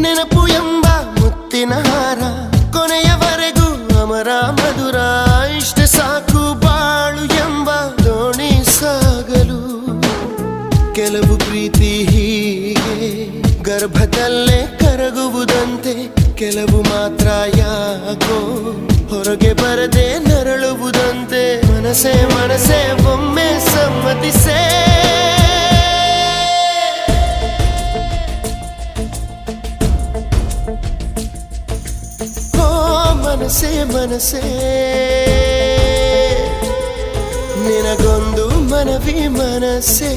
ನೆನಪು ಎಂಬ ಮುತ್ತಿನ ಹಾರ ಕೊನೆಯವರೆಗೂ ಅಮರ ಮಧುರ. ಇಷ್ಟ ಸಾಕು ಬಾಳು ಎಂಬ ದೋಣಿ ಸಾಗಲು. ಕೆಲವು ಪ್ರೀತಿ ಹೀಗೆ ಗರ್ಭದಲ್ಲೇ ಕರಗುವುದಂತೆ, ಕೆಲವು ಮಾತ್ರ ಯಾಕೋ ಹೊರಗೆ ಬರದೆ ನರಳುವುದಂತೆ. ಮನಸೇ ಮನಸೇ ಒಮ್ಮೆ ಸಮ್ಮತಿಸೇ. ಮನಸೇ ಮನಸೇ ನಿನಗೊಂದು ಮನವಿ ಮನಸೇ.